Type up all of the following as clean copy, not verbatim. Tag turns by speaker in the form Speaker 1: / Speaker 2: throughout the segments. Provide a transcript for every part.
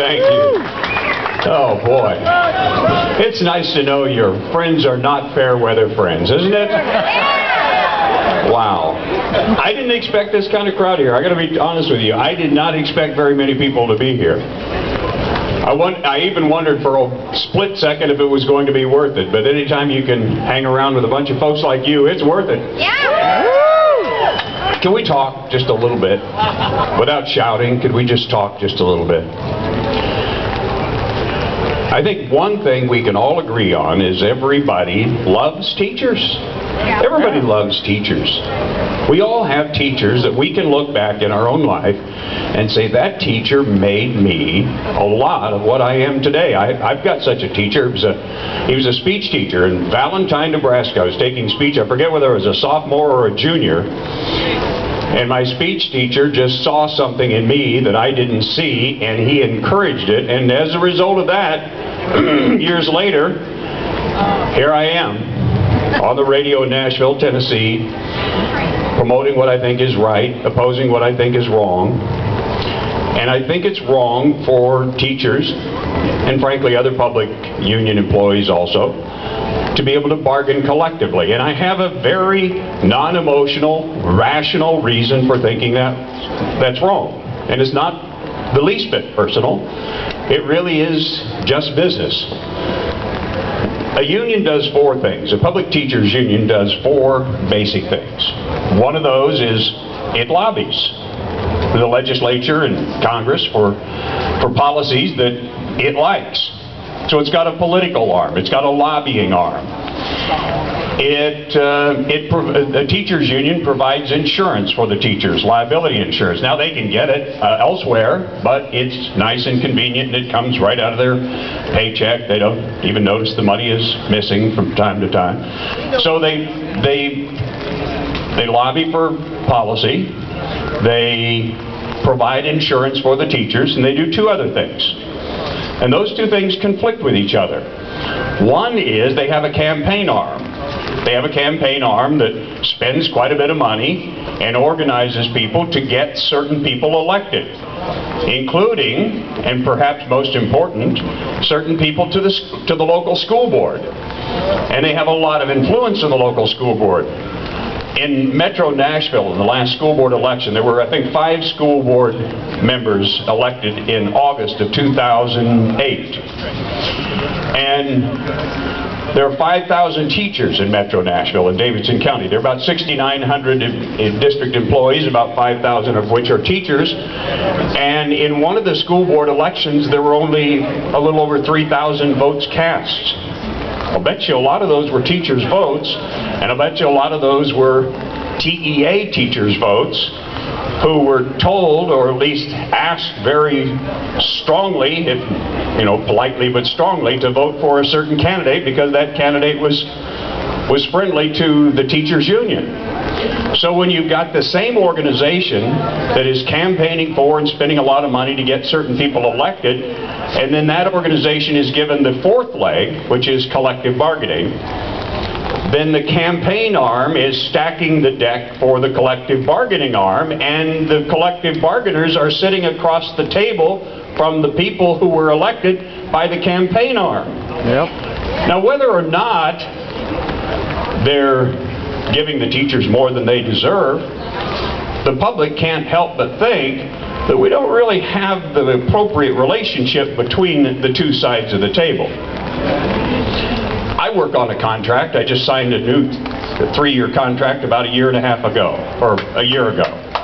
Speaker 1: Thank you. Oh, boy. It's nice to know your friends are not fair weather friends, isn't it? Wow. I didn't expect this kind of crowd here. I got to be honest with you. I did not expect very many people to be here. I even wondered for a split second if it was going to be worth it. But anytime you can hang around with a bunch of folks like you, it's worth it.
Speaker 2: Yeah.
Speaker 1: Can we talk just a little bit? Without shouting, could we just talk just a little bit? I think one thing we can all agree on is everybody loves teachers. Everybody loves teachers. We all have teachers that we can look back in our own life and say, that teacher made me a lot of what I am today. I've got such a teacher. He was a speech teacher in Valentine, Nebraska. I was taking speech. I forget whether it was a sophomore or a junior. And my speech teacher just saw something in me that I didn't see, and he encouraged it. And as a result of that, years later, here I am on the radio in Nashville, Tennessee, promoting what I think is right, opposing what I think is wrong. And I think it's wrong for teachers, and frankly other public union employees also, to be able to bargain collectively. And I have a very non-emotional, rational reason for thinking that that's wrong. And it's not the least bit personal. It really is just business. A union does four things. A public teachers union does four basic things. One of those is it lobbies the legislature and Congress for policies that it likes. So it's got a political arm. It's got a lobbying arm. The teachers union provides insurance for the teachers, liability insurance. Now they can get it elsewhere, but it's nice and convenient, and it comes right out of their paycheck. They don't even notice the money is missing from time to time. So they lobby for policy. They provide insurance for the teachers, and they do two other things. And those two things conflict with each other. One is they have a campaign arm. They have a campaign arm that spends quite a bit of money and organizes people to get certain people elected, including, and perhaps most important, certain people to the local school board. And they have a lot of influence in the local school board. In Metro Nashville, in the last school board election, there were, I think, 5 school board members elected in August of 2008. And there are 5,000 teachers in Metro Nashville in Davidson County. There are about 6,900 in district employees, about 5,000 of which are teachers. And in one of the school board elections, there were only a little over 3,000 votes cast. I'll bet you a lot of those were teachers' votes, and I'll bet you a lot of those were TEA teachers' votes, who were told, or at least asked very strongly, if, politely but strongly, to vote for a certain candidate because that candidate was friendly to the teachers' union. So when you've got the same organization that is campaigning for and spending a lot of money to get certain people elected, and then that organization is given the fourth leg, which is collective bargaining, then the campaign arm is stacking the deck for the collective bargaining arm, and the collective bargainers are sitting across the table from the people who were elected by the campaign arm.
Speaker 3: Yep.
Speaker 1: Now, whether or not they're giving the teachers more than they deserve, the public can't help but think that we don't really have the appropriate relationship between the two sides of the table. I work on a contract. I just signed a new 3-year contract about a year and a half ago, or a year ago.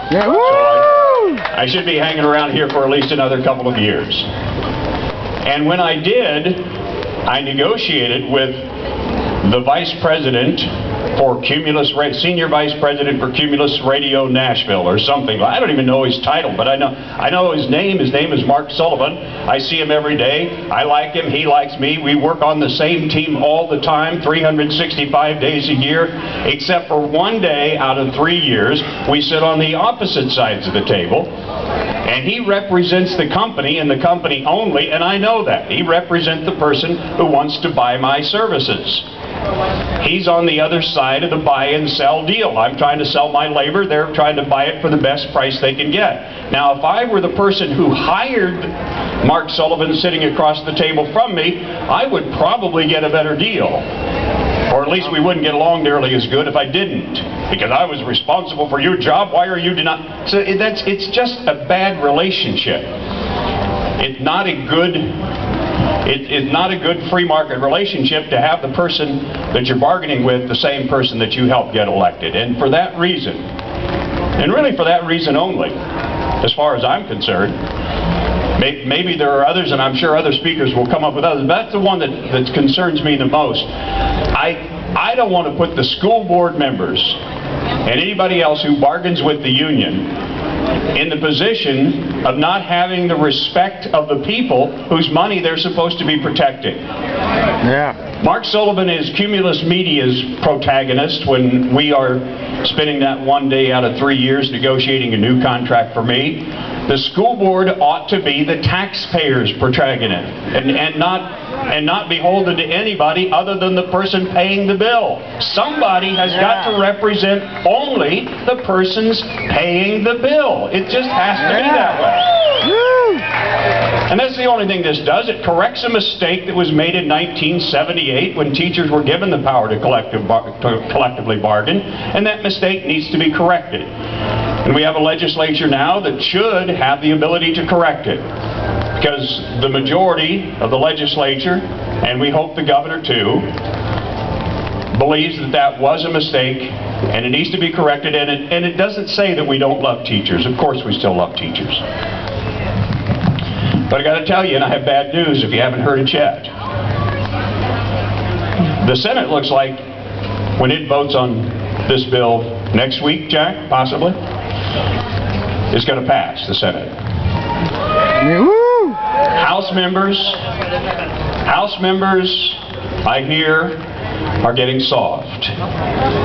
Speaker 3: Yeah.
Speaker 1: So I should be hanging around here for at least another couple of years. And when I did, I negotiated with the vice president for Cumulus, senior vice president for Cumulus Radio Nashville, or something. I don't even know his title, but I know his name. His name is Mark Sullivan. I see him every day. I like him. He likes me. We work on the same team all the time, 365 days a year, except for one day out of 3 years, we sit on the opposite sides of the table. And he represents the company and the company only, and I know that. He represents the person who wants to buy my services. He's on the other side of the buy and sell deal. I'm trying to sell my labor. They're trying to buy it for the best price they can get. Now, if I were the person who hired Mark Sullivan sitting across the table from me, I would probably get a better deal. Or at least we wouldn't get along nearly as good if I didn't. Because I was responsible for your job, why are you denying? So it's just a bad relationship. It's not a good free market relationship to have the person that you're bargaining with the same person that you helped get elected. And for that reason, and really for that reason only, as far as I'm concerned, maybe there are others, and I'm sure other speakers will come up with others, but that's the one that concerns me the most. I don't want to put the school board members and anybody else who bargains with the union in the position of not having the respect of the people whose money they're supposed to be protecting.
Speaker 2: Yeah.
Speaker 1: Mark Sullivan is Cumulus Media's protagonist when we are spending that 1 day out of 3 years negotiating a new contract for me. The school board ought to be the taxpayer's protagonist and not beholden to anybody other than the person paying the bill. Somebody has got to represent only the persons paying the bill. It just has to be that way. And that's the only thing this does. It corrects a mistake that was made in 1978 when teachers were given the power to collectively bargain, and that mistake needs to be corrected. And we have a legislature now that should have the ability to correct it, because the majority of the legislature, and we hope the governor too, believes that that was a mistake and it needs to be corrected. And it doesn't say that we don't love teachers. Of course we still love teachers. But I got to tell you, and I have bad news if you haven't heard it yet. The Senate looks like, when it votes on this bill next week, Jack, possibly, it's going to pass the Senate. House members, I hear, are getting soft,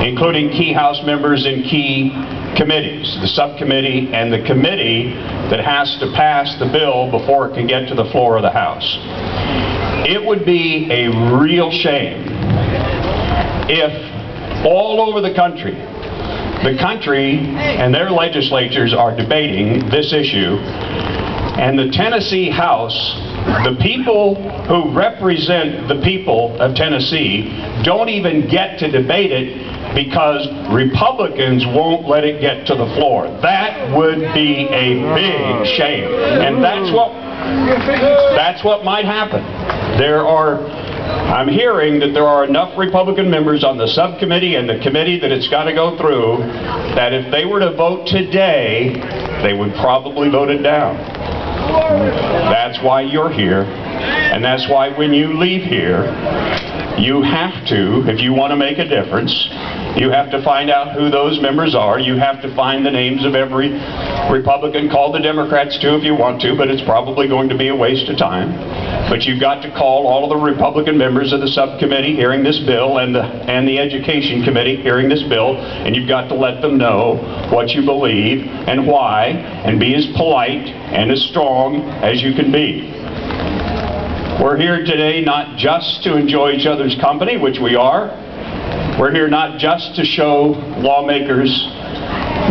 Speaker 1: including key House members in key committees, the subcommittee and the committee that has to pass the bill before it can get to the floor of the House. It would be a real shame if all over the country and their legislatures are debating this issue, and the Tennessee House, the people who represent the people of Tennessee, don't even get to debate it because Republicans won't let it get to the floor. That would be a big shame. And that's what might happen. I'm hearing that there are enough Republican members on the subcommittee and the committee that it's got to go through that if they were to vote today, they would probably vote it down. That's why you're here, and that's why when you leave here, you have to, if you want to make a difference, you have to find out who those members are. You have to find the names of every Republican. Call the Democrats too if you want to, but it's probably going to be a waste of time. But you've got to call all of the Republican members of the subcommittee hearing this bill and the Education Committee hearing this bill, and you've got to let them know what you believe and why, and be as polite and as strong as you can be. We're here today not just to enjoy each other's company, which we are. We're here not just to show lawmakers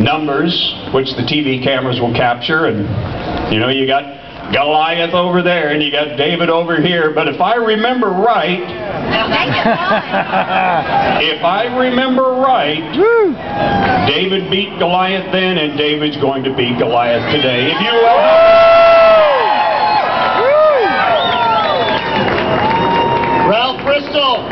Speaker 1: numbers, which the TV cameras will capture, and you know, you got Goliath over there and you got David over here, but if I remember right, David beat Goliath then, and David's going to beat Goliath today. If you will. Ralph Bristol.